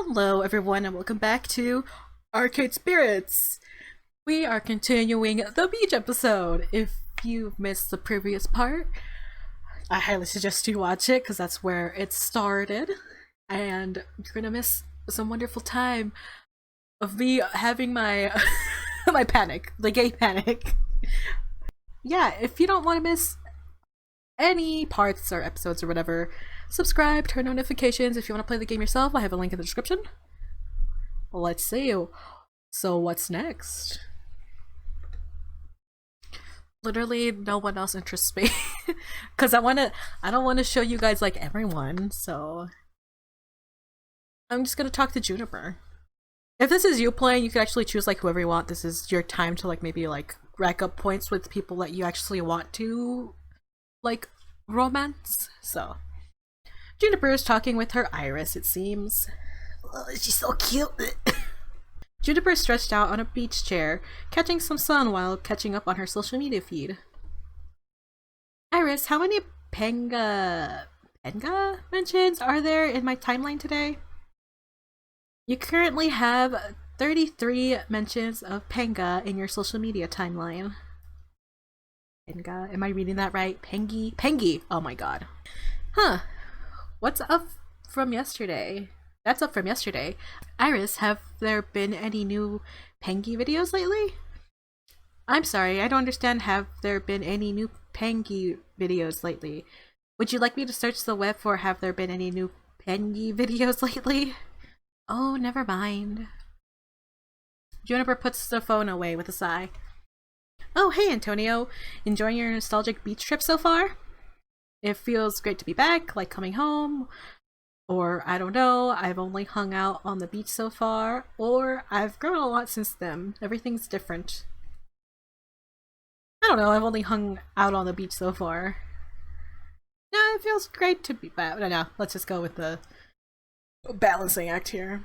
Hello, everyone, and welcome back to Arcade Spirits. We are continuing the beach episode. If you missed the previous part, I highly suggest you watch it because that's where it started, and you're gonna miss some wonderful time of me having my my panic, the gay panic. Yeah, if you don't want to miss any parts or episodes or whatever, subscribe, turn notifications. If you want to play the game yourself, I have a link in the description. Let's see. So what's next? Literally no one else interests me. Cause I don't wanna show you guys like everyone, so I'm just gonna talk to Juniper. If this is you playing, you can actually choose like whoever you want. This is your time to like maybe like rack up points with people that you actually want to like romance. So Juniper is talking with her Iris, it seems. Oh, she's so cute. Juniper is stretched out on a beach chair, catching some sun while catching up on her social media feed. Iris, how many Penga mentions are there in my timeline today? You currently have 33 mentions of Penga in your social media timeline. Penga, am I reading that right? Pengi, oh my god. Huh, what's up from yesterday? That's up from yesterday. Iris, have there been any new Pengi videos lately? I'm sorry, I don't understand. Have there been any new Pengi videos lately? Would you like me to search the web for have there been any new Pengi videos lately? Oh, never mind. Juniper puts the phone away with a sigh. Oh, hey Antonio. Enjoying your nostalgic beach trip so far? It feels great to be back, like coming home. Or, I don't know, I've only hung out on the beach so far, or I've grown a lot since then. Everything's different. I don't know, I've only hung out on the beach so far. Yeah, it feels great to be back. No, let's just go with the balancing act here.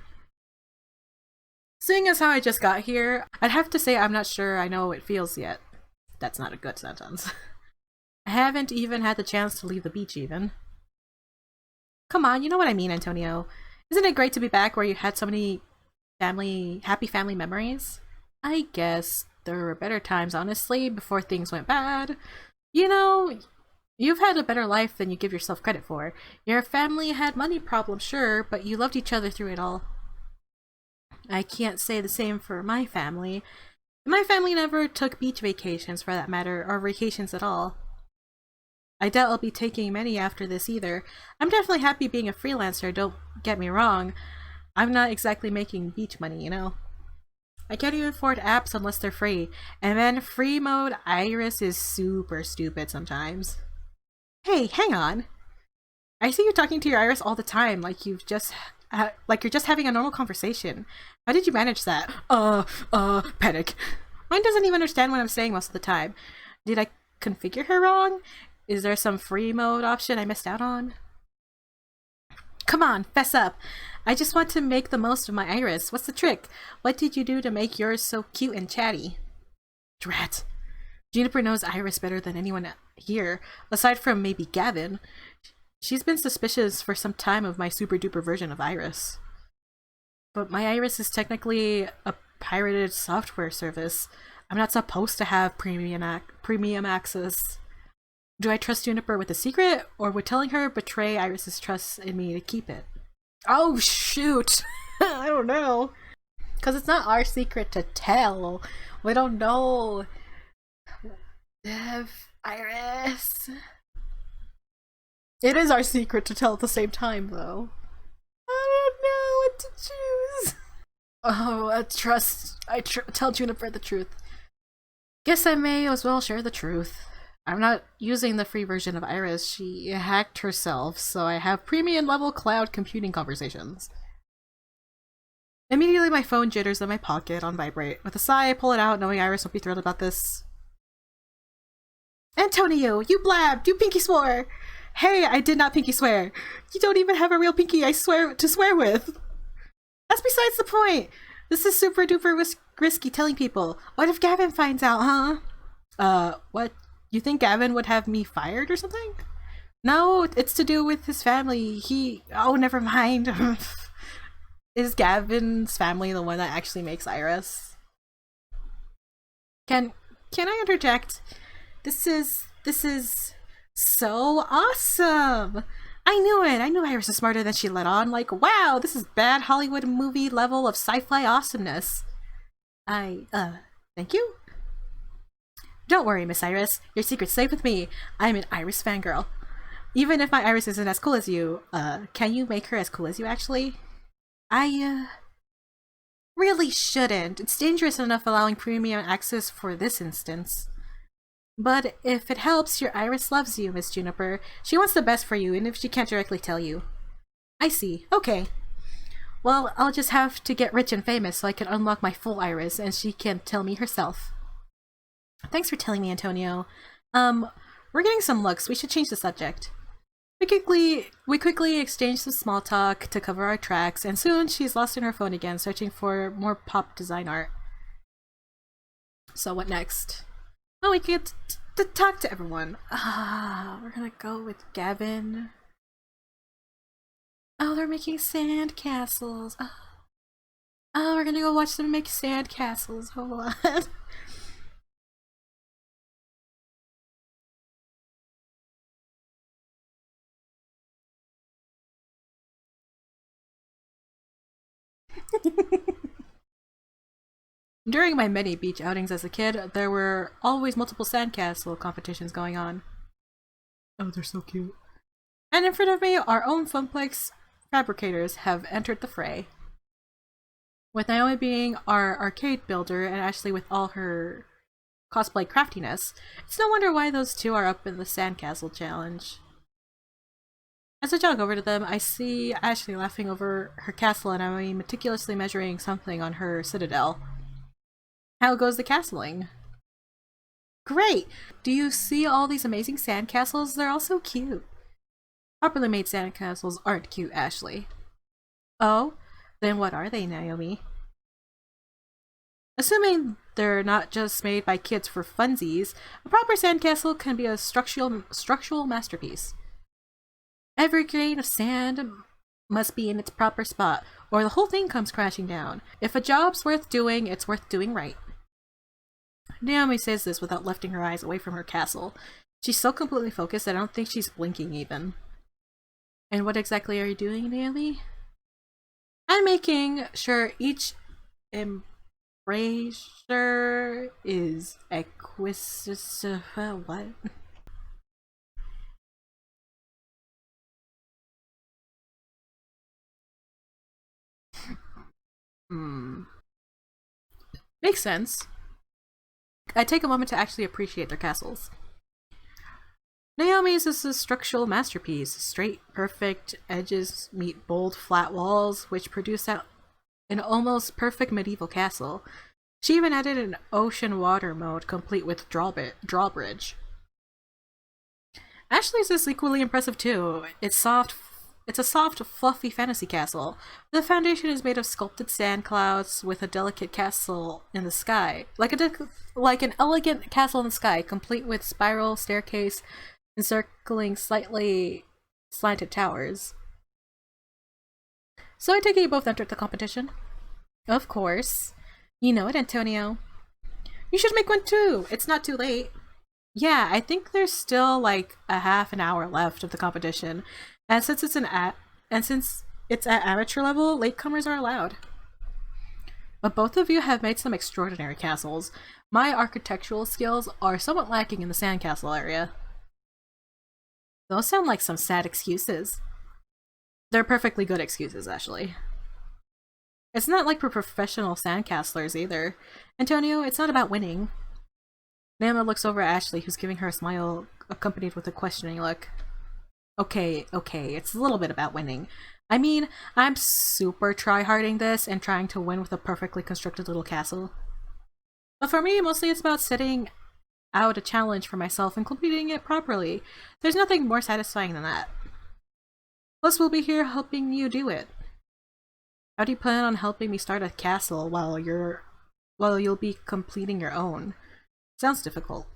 Seeing as how I just got here, I'd have to say I'm not sure I know how it feels yet. That's not a good sentence. I haven't even had the chance to leave the beach even. Come on, you know what I mean, Antonio. Isn't it great to be back where you had so many happy family memories? I guess there were better times, honestly, before things went bad. You know, you've had a better life than you give yourself credit for. Your family had money problems, sure, but you loved each other through it all. I can't say the same for my family. My family never took beach vacations, for that matter, or vacations at all. I doubt I'll be taking many after this either. I'm definitely happy being a freelancer, don't get me wrong. I'm not exactly making beach money, you know? I can't even afford apps unless they're free. And then free mode Iris is super stupid sometimes. Hey, hang on. I see you talking to your Iris all the time, like you're just having a normal conversation. How did you manage that? Panic. Mine doesn't even understand what I'm saying most of the time. Did I configure her wrong? Is there some free mode option I missed out on? Come on, fess up. I just want to make the most of my Iris. What's the trick? What did you do to make yours so cute and chatty? Drat. Juniper knows Iris better than anyone here, aside from maybe Gavin. She's been suspicious for some time of my super duper version of Iris. But my Iris is technically a pirated software service. I'm not supposed to have premium access. Do I trust Juniper with a secret, or would telling her betray Iris's trust in me to keep it? Oh shoot! I don't know. Because it's not our secret to tell. We don't know. Iris. It is our secret to tell at the same time, though. I don't know what to choose. Oh, I tell Juniper the truth. Guess I may as well share the truth. I'm not using the free version of Iris. She hacked herself, so I have premium level cloud computing conversations. Immediately my phone jitters in my pocket on vibrate. With a sigh, I pull it out, knowing Iris won't be thrilled about this. Antonio, you blabbed! You pinky swore! Hey, I did not pinky swear! You don't even have a real pinky I swear to swear with! That's besides the point! This is super duper risky telling people. What if Gavin finds out, huh? What? You think Gavin would have me fired or something? No, it's to do with his family. Oh, never mind. Is Gavin's family the one that actually makes Iris? Can I interject? This is so awesome! I knew it! I knew Iris was smarter than she let on. Like, wow, this is bad Hollywood movie level of sci-fi awesomeness. Thank you? Don't worry, Miss Iris. Your secret's safe with me. I'm an Iris fangirl. Even if my Iris isn't as cool as you, can you make her as cool as you, actually? I, really shouldn't. It's dangerous enough allowing premium access for this instance. But if it helps, your Iris loves you, Miss Juniper. She wants the best for you, even if she can't directly tell you. I see. Okay. Well, I'll just have to get rich and famous so I can unlock my full Iris, and she can tell me herself. Thanks for telling me, Antonio. We're getting some looks. We should change the subject. We quickly exchange some small talk to cover our tracks, and soon she's lost in her phone again, searching for more pop design art. So what next? Oh, we get to talk to everyone. We're gonna go with Gavin. Oh, they're making sand castles. Oh, we're gonna go watch them make sand castles. Hold on. During my many beach outings as a kid, there were always multiple sandcastle competitions going on. Oh, they're so cute. And in front of me, our own Funplex fabricators have entered the fray. With Naomi being our arcade builder and Ashley with all her cosplay craftiness, it's no wonder why those two are up in the sandcastle challenge. As I jog over to them, I see Ashley laughing over her castle and Naomi meticulously measuring something on her citadel. How goes the castling? Great! Do you see all these amazing sandcastles? They're all so cute. Properly made sandcastles aren't cute, Ashley. Oh? Then what are they, Naomi? Assuming they're not just made by kids for funsies, a proper sandcastle can be a structural masterpiece. Every grain of sand must be in its proper spot, or the whole thing comes crashing down. If a job's worth doing, it's worth doing right. Naomi says this without lifting her eyes away from her castle. She's so completely focused that I don't think she's blinking even. And what exactly are you doing, Naomi? I'm making sure each embrasure is exquisite. What? Makes sense. I take a moment to actually appreciate their castles. Naomi's is a structural masterpiece. Straight, perfect edges meet bold, flat walls, which produce out an almost perfect medieval castle. She even added an ocean water mode complete with drawbridge. Ashley's is equally impressive too. It's a soft, fluffy fantasy castle. The foundation is made of sculpted sand clouds with a delicate castle in the sky. Like an elegant castle in the sky, complete with spiral staircase encircling slightly slanted towers. So I take it you both entered the competition? Of course. You know it, Antonio. You should make one too! It's not too late. Yeah, I think there's still like a half an hour left of the competition. And since it's at amateur level, latecomers are allowed. But both of you have made some extraordinary castles. My architectural skills are somewhat lacking in the sandcastle area. Those sound like some sad excuses. They're perfectly good excuses, actually. It's not like we're professional sandcastlers either. Antonio, it's not about winning. Nana looks over at Ashley, who's giving her a smile accompanied with a questioning look. Okay, it's a little bit about winning. I mean, I'm super try-harding this and trying to win with a perfectly constructed little castle. But for me, mostly it's about setting out a challenge for myself and completing it properly. There's nothing more satisfying than that. Plus, we'll be here helping you do it. How do you plan on helping me start a castle while you'll be completing your own? Sounds difficult.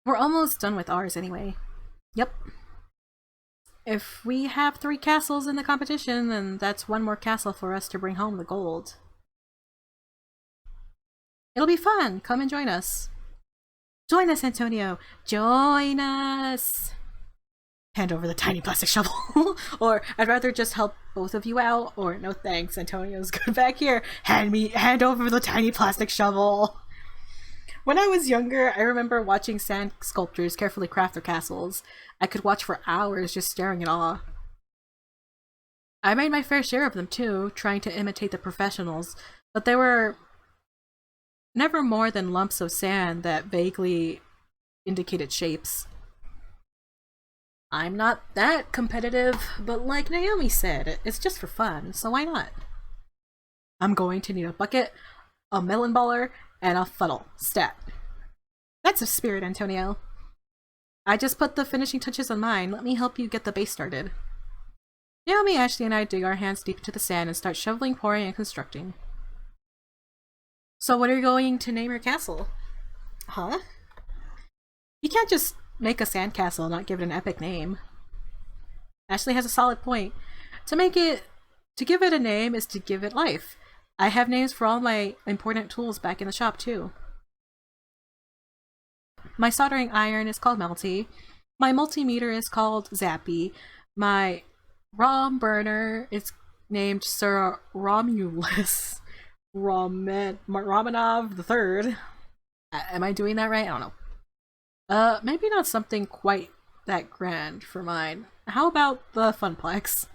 We're almost done with ours anyway. Yep. if we have 3 castles in the competition, then that's 1 more castle for us to bring home the gold. It'll be fun! Come and join us! Join us, Antonio! Join us! Hand over the tiny plastic shovel. Or I'd rather just help both of you out. Or no thanks, Antonio's good back here. Hand over the tiny plastic shovel. When I was younger, I remember watching sand sculptors carefully craft their castles. I could watch for hours just staring in awe. I made my fair share of them too, trying to imitate the professionals, but they were never more than lumps of sand that vaguely indicated shapes. I'm not that competitive, but like Naomi said, it's just for fun, so why not? I'm going to need a bucket, a melon baller, and a funnel. Stat. That's a spirit, Antonio. I just put the finishing touches on mine. Let me help you get the base started. Naomi, Ashley, and I dig our hands deep into the sand and start shoveling, pouring, and constructing. So what are you going to name your castle? Huh? You can't just make a sandcastle and not give it an epic name. Ashley has a solid point. To give it a name is to give it life. I have names for all my important tools back in the shop too. My soldering iron is called Melty. My multimeter is called Zappy. My ROM burner is named Sir Romulus Romanov III. Am I doing that right? I don't know. Maybe not something quite that grand for mine. How about the Funplex?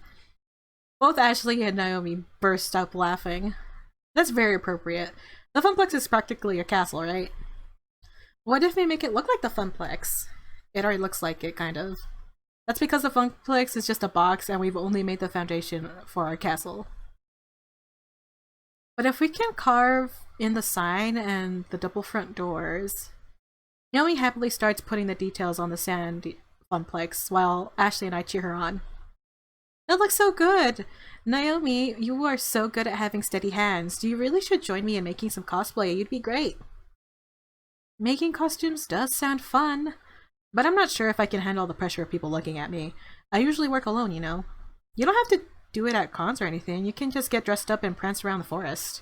Both Ashley and Naomi burst up laughing. That's very appropriate. The Funplex is practically a castle, right? What if we make it look like the Funplex? It already looks like it, kind of. That's because the Funplex is just a box and we've only made the foundation for our castle. But if we can carve in the sign and the double front doors... Naomi happily starts putting the details on the sand Funplex while Ashley and I cheer her on. That looks so good! Naomi, you are so good at having steady hands. You really should join me in making some cosplay. You'd be great. Making costumes does sound fun, but I'm not sure if I can handle the pressure of people looking at me. I usually work alone, you know. You don't have to do it at cons or anything. You can just get dressed up and prance around the forest.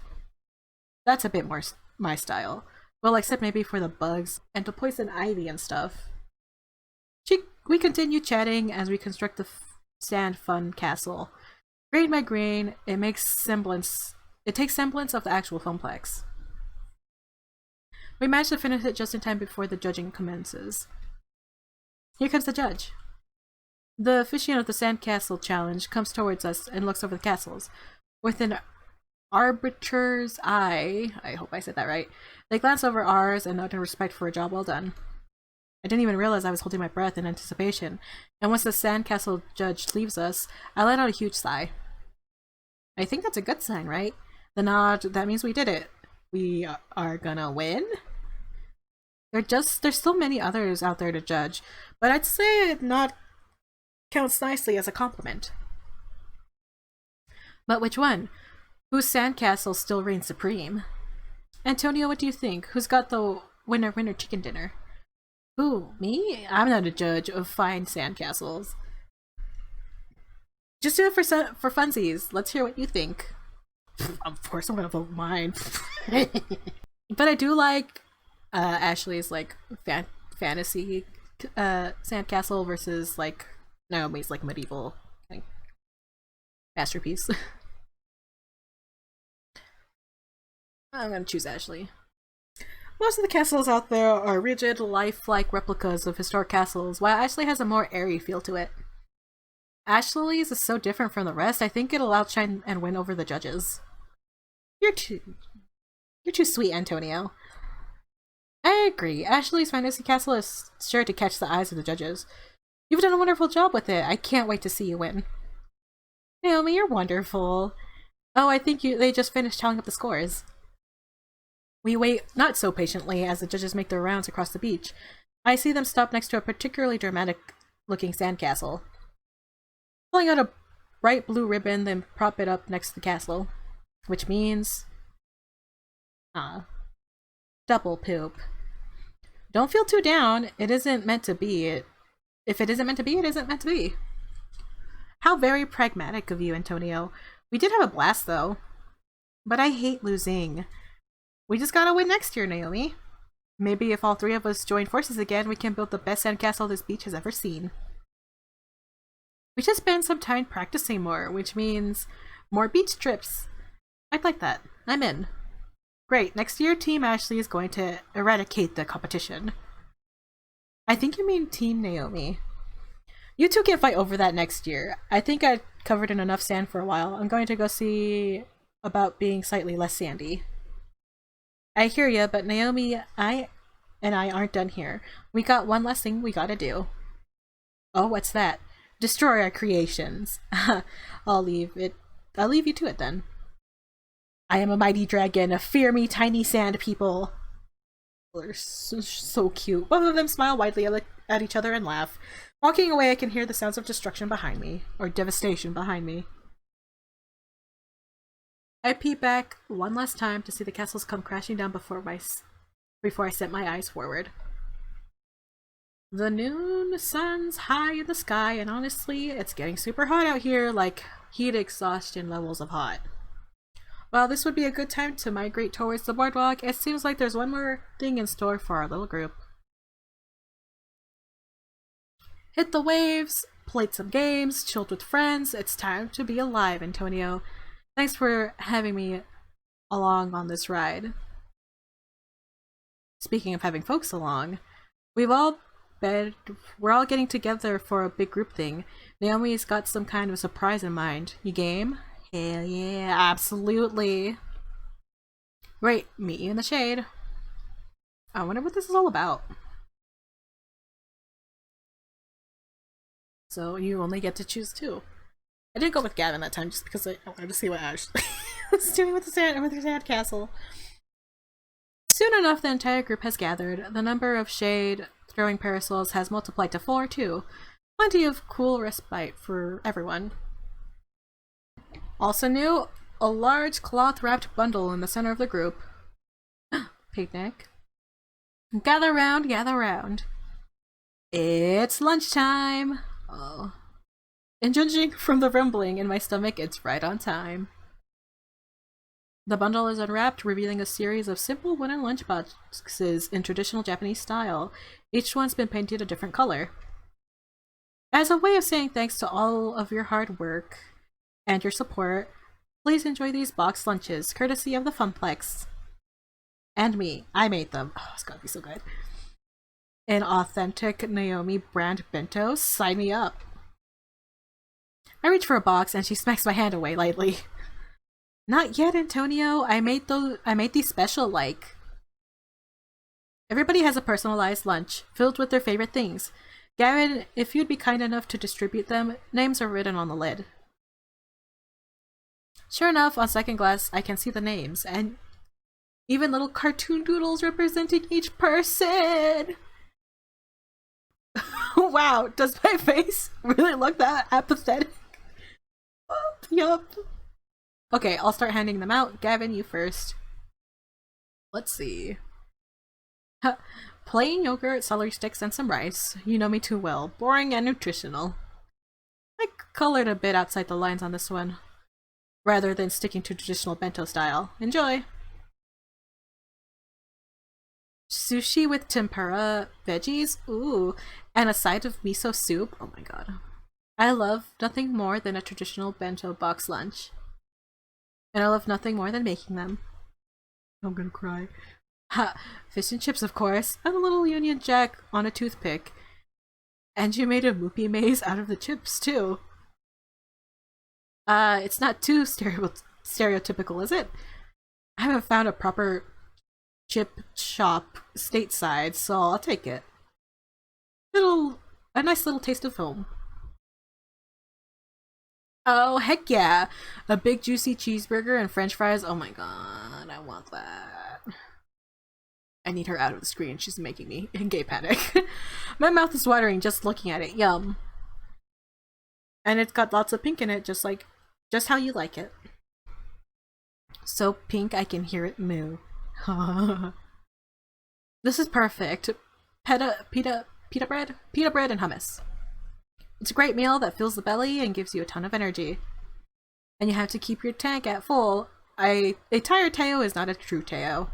That's a bit more my style. Well, except maybe for the bugs and to poison ivy and stuff. We continue chatting as we construct the sand fun castle. Grain by grain, it takes semblance of the actual Funplex. We managed to finish it just in time before the judging commences. Here comes the judge. The officiant of the Sandcastle Challenge comes towards us and looks over the castles. With an arbiter's eye, I hope I said that right, they glance over ours and nod in respect for a job well done. I didn't even realize I was holding my breath in anticipation, and once the Sandcastle judge leaves us, I let out a huge sigh. I think that's a good sign, right? The nod, that means we did it. We are gonna win? There's still many others out there to judge, but I'd say a nod counts nicely as a compliment. But which one? Whose sandcastle still reigns supreme? Antonio, what do you think? Who's got the winner chicken dinner? Who, me? I'm not a judge of fine sandcastles. Just do it for funsies. Let's hear what you think. Of course I'm gonna vote mine. But I do like Ashley's like fantasy sandcastle versus like Naomi's like medieval masterpiece. I'm gonna choose Ashley. Most of the castles out there are rigid, lifelike replicas of historic castles, while Ashley has a more airy feel to it. Ashley's is so different from the rest, I think it'll outshine and win over the judges. You're too sweet, Antonio. I agree. Ashley's fantasy castle is sure to catch the eyes of the judges. You've done a wonderful job with it. I can't wait to see you win. Naomi, you're wonderful. Oh, I think they just finished tallying up the scores. We wait not so patiently as the judges make their rounds across the beach. I see them stop next to a particularly dramatic-looking sandcastle. Pulling out a bright blue ribbon, then prop it up next to the castle. Which means... double poop. Don't feel too down. It isn't meant to be. If it isn't meant to be, it isn't meant to be. How very pragmatic of you, Antonio. We did have a blast, though. But I hate losing. We just gotta win next year, Naomi. Maybe if all three of us join forces again, we can build the best sandcastle this beach has ever seen. We should spend some time practicing more, which means more beach trips. I'd like that. I'm in. Great, next year Team Ashley is going to eradicate the competition. I think you mean Team Naomi. You two can fight over that next year. I think I covered in enough sand for a while. I'm going to go see about being slightly less sandy. I hear ya, but Naomi, I aren't done here. We got one last thing we gotta do. Oh, what's that? Destroy our creations. I'll leave you to it then. I am a mighty dragon. Fear me, tiny sand people. They're so cute. Both of them smile widely at each other and laugh. Walking away, I can hear the sounds of destruction behind me. Or devastation behind me. I peep back one last time to see the castles come crashing down before I set my eyes forward. The noon sun's high in the sky, and honestly, it's getting super hot out here, like heat exhaustion levels of hot. Well, this would be a good time to migrate towards the boardwalk. It seems like there's one more thing in store for our little group. Hit the waves, played some games, chilled with friends. It's time to be alive, Antonio. Thanks for having me along on this ride. Speaking of having folks along, we're all getting together for a big group thing. Naomi's got some kind of surprise in mind. You game? Hell yeah, absolutely. Great, meet you in the shade. I wonder what this is all about. So you only get to choose two. I didn't go with Gavin that time just because I wanted to see what Ashley was doing with her sand castle. Soon enough, the entire group has gathered. The number of shade throwing parasols has multiplied to 4, too. Plenty of cool respite for everyone. Also new, a large cloth-wrapped bundle in the center of the group. Picnic. Gather round, gather round. It's lunchtime! Oh. And judging from the rumbling in my stomach, it's right on time. The bundle is unwrapped, revealing a series of simple wooden lunchboxes in traditional Japanese style. Each one's been painted a different color. As a way of saying thanks to all of your hard work and your support, please enjoy these boxed lunches, courtesy of the Funplex. And me. I made them. Oh, it's gotta be so good. An authentic Naomi brand bento? Sign me up. I reach for a box and she smacks my hand away lightly. Not yet, Antonio. I made these special, like. Everybody has a personalized lunch, filled with their favorite things. Gavin, if you'd be kind enough to distribute them, names are written on the lid. Sure enough, on second glance, I can see the names, and even little cartoon doodles representing each person! Wow, does my face really look that apathetic? Yup. Okay, I'll start handing them out. Gavin, you first. Let's see. Plain yogurt, celery sticks, and some rice. You know me too well. Boring and nutritional. I colored a bit outside the lines on this one, rather than sticking to traditional bento style. Enjoy! Sushi with tempura, veggies, ooh, and a side of miso soup. Oh my god. I love nothing more than a traditional bento box lunch. And I love nothing more than making them. I'm gonna cry. Ha! Fish and chips, of course, and a little Union Jack on a toothpick. And you made a moopy maze out of the chips, too. It's not too stereotypical, is it? I haven't found a proper chip shop stateside, so I'll take it. A nice little taste of home. Oh, heck yeah! A big juicy cheeseburger and french fries. Oh my god, I want that. I need her out of the screen. She's making me in gay panic. My mouth is watering just looking at it. Yum. And it's got lots of pink in it, just how you like it. So pink I can hear it moo. This is perfect. Pita bread and hummus. It's a great meal that fills the belly and gives you a ton of energy. And you have to keep your tank at full. A tired Teo is not a true Teo.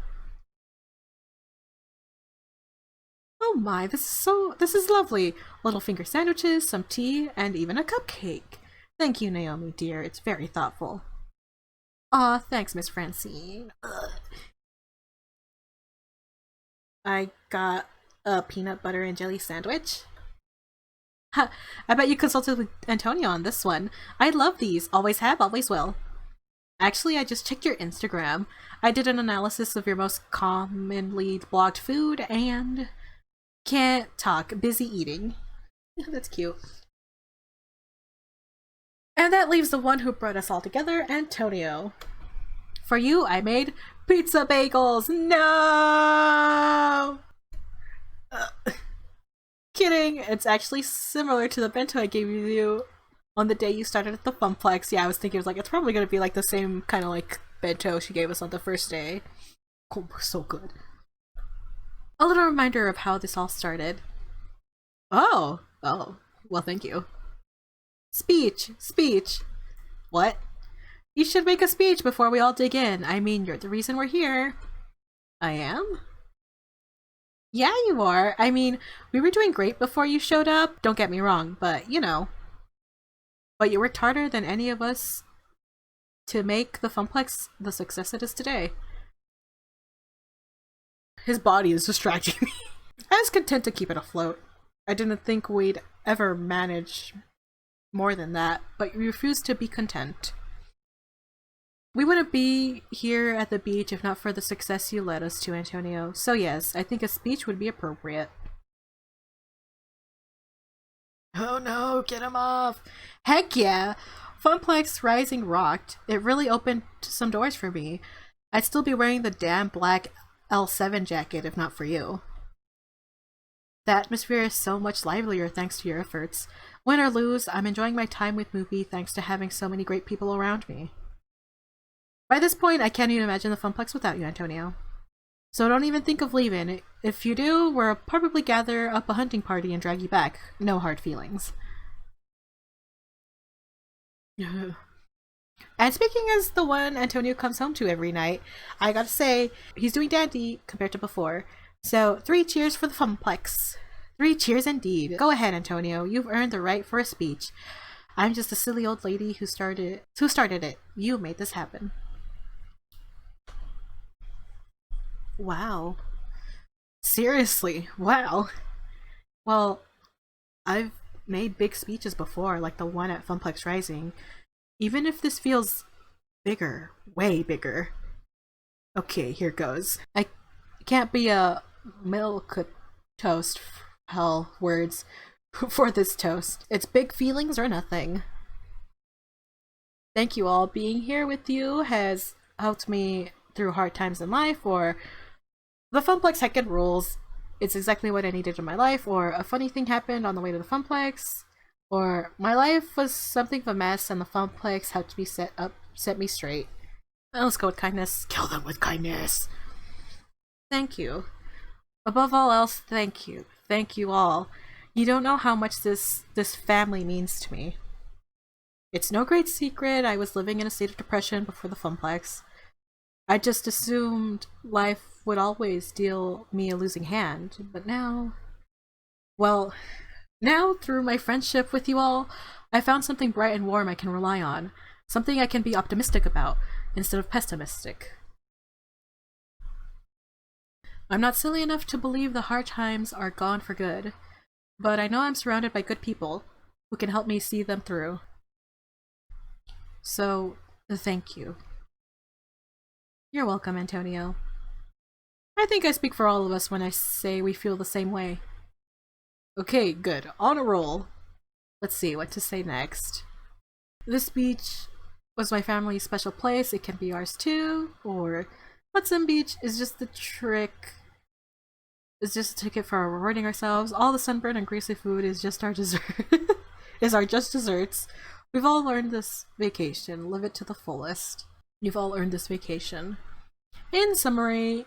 Oh my, this is lovely. Little finger sandwiches, some tea, and even a cupcake. Thank you, Naomi, dear. It's very thoughtful. Aw, thanks, Miss Francine. Ugh. I got a peanut butter and jelly sandwich. Ha, I bet you consulted with Antonio on this one. I love these. Always have, always will. Actually, I just checked your Instagram. I did an analysis of your most commonly blogged food and can't talk. Busy eating. That's cute. And that leaves the one who brought us all together, Antonio. For you, I made pizza bagels. No! Kidding. It's actually similar to the bento I gave you on the day you started at the Funplex. Yeah, I was thinking, it's probably gonna be like the same kind of like bento she gave us on the first day. Oh, so good. A little reminder of how this all started. Oh, well, thank you. Speech. What? You should make a speech before we all dig in. I mean, you're the reason we're here. I am? Yeah, you are. I mean, we were doing great before you showed up. Don't get me wrong, but you know. But you worked harder than any of us to make the Funplex the success it is today. His body is distracting me. I was content to keep it afloat. I didn't think we'd ever manage more than that, but you refused to be content. We wouldn't be here at the beach if not for the success you led us to, Antonio. So yes, I think a speech would be appropriate. Oh no, get him off! Heck yeah! Funplex Rising rocked. It really opened some doors for me. I'd still be wearing the damn black L7 jacket if not for you. The atmosphere is so much livelier thanks to your efforts. Win or lose, I'm enjoying my time with Movie thanks to having so many great people around me. By this point, I can't even imagine the Funplex without you, Antonio. So don't even think of leaving. If you do, we'll probably gather up a hunting party and drag you back. No hard feelings. And speaking as the one Antonio comes home to every night, I gotta say, he's doing dandy compared to before. So 3 cheers for the Funplex. 3 cheers indeed. Go ahead, Antonio. You've earned the right for a speech. I'm just a silly old lady who started it. You made this happen. Wow. Seriously, wow. Well, I've made big speeches before, like the one at Funplex Rising. Even if this feels bigger, way bigger. Okay, here goes. I can't be a milk toast, hell, words, for this toast. It's big feelings or nothing. Thank you all. Being here with you has helped me through hard times in life, or the Funplex heckin' rules. It's exactly what I needed in my life, or a funny thing happened on the way to the Funplex, or my life was something of a mess and the Funplex helped me set me straight. Well, let's go with kindness. Kill them with kindness. Thank you. Above all else, thank you. Thank you all. You don't know how much this family means to me. It's no great secret I was living in a state of depression before the Funplex. I just assumed life would always deal me a losing hand, but now... Well, now through my friendship with you all, I found something bright and warm I can rely on. Something I can be optimistic about, instead of pessimistic. I'm not silly enough to believe the hard times are gone for good, but I know I'm surrounded by good people who can help me see them through. So, thank you. You're welcome, Antonio. I think I speak for all of us when I say we feel the same way. Okay, good. On a roll. Let's see what to say next. This beach was my family's special place. It can be ours too. Or Hudson Beach is just the trick. It's just a ticket for rewarding ourselves. All the sunburn and greasy food is just our dessert. Is our just desserts. We've all earned this vacation. Live it to the fullest. You've all earned this vacation. In summary,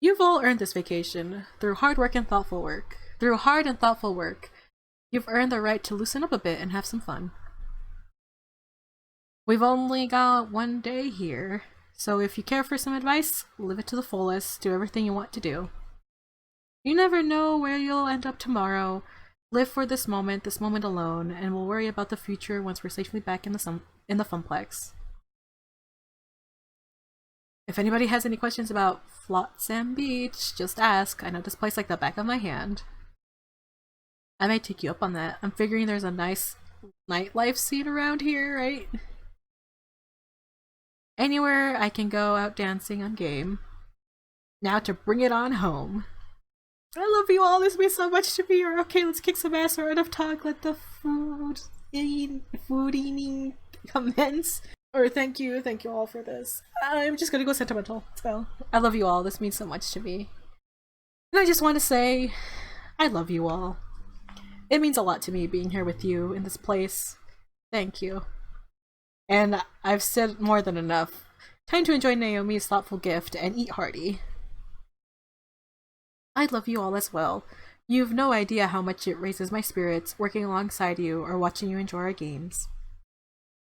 you've all earned this vacation through hard and thoughtful work. You've earned the right to loosen up a bit and have some fun. We've only got one day here, so if you care for some advice, live it to the fullest, do everything you want to do. You never know where you'll end up tomorrow. Live for this moment alone, and we'll worry about the future once we're safely back in the Funplex. If anybody has any questions about Flotsam Beach, just ask. I know this place like the back of my hand. I might take you up on that. I'm figuring there's a nice nightlife scene around here, right? Anywhere I can go out dancing on game. Now to bring it on home. I love you all. This means so much to me. Or okay, let's kick some ass or enough talk. Let the food eating commence. Or thank you all for this. I'm just gonna go sentimental. So I love you all. This means so much to me. And I just want to say, I love you all. It means a lot to me being here with you in this place. Thank you. And I've said more than enough. Time to enjoy Naomi's thoughtful gift and eat hearty. I love you all as well. You've no idea how much it raises my spirits working alongside you or watching you enjoy our games.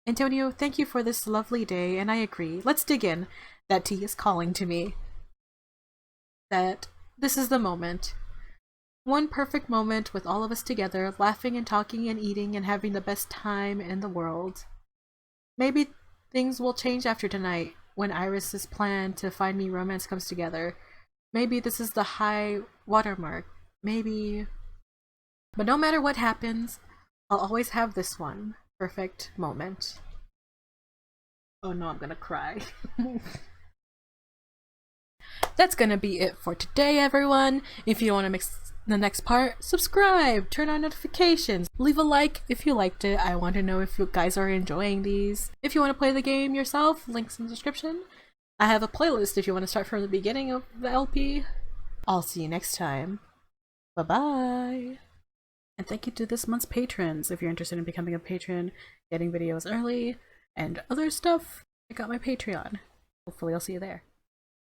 Antonio, thank you for this lovely day, and I agree. Let's dig in. That tea is calling to me. That this is the moment. One perfect moment with all of us together, laughing and talking and eating and having the best time in the world. Maybe things will change after tonight, when Iris's plan to find me romance comes together. Maybe this is the high watermark. Maybe... But no matter what happens, I'll always have this one perfect moment. Oh no, I'm gonna cry. That's gonna be it for today, everyone. If you want to mix the next part, subscribe, turn on notifications, leave a like if you liked it. I want to know if you guys are enjoying these. If you want to play the game yourself, links in the description. I have a playlist if you want to start from the beginning of the LP. I'll see you next time. Bye-bye! And thank you to this month's patrons. If you're interested in becoming a patron, getting videos early, and other stuff, check out my Patreon. Hopefully I'll see you there.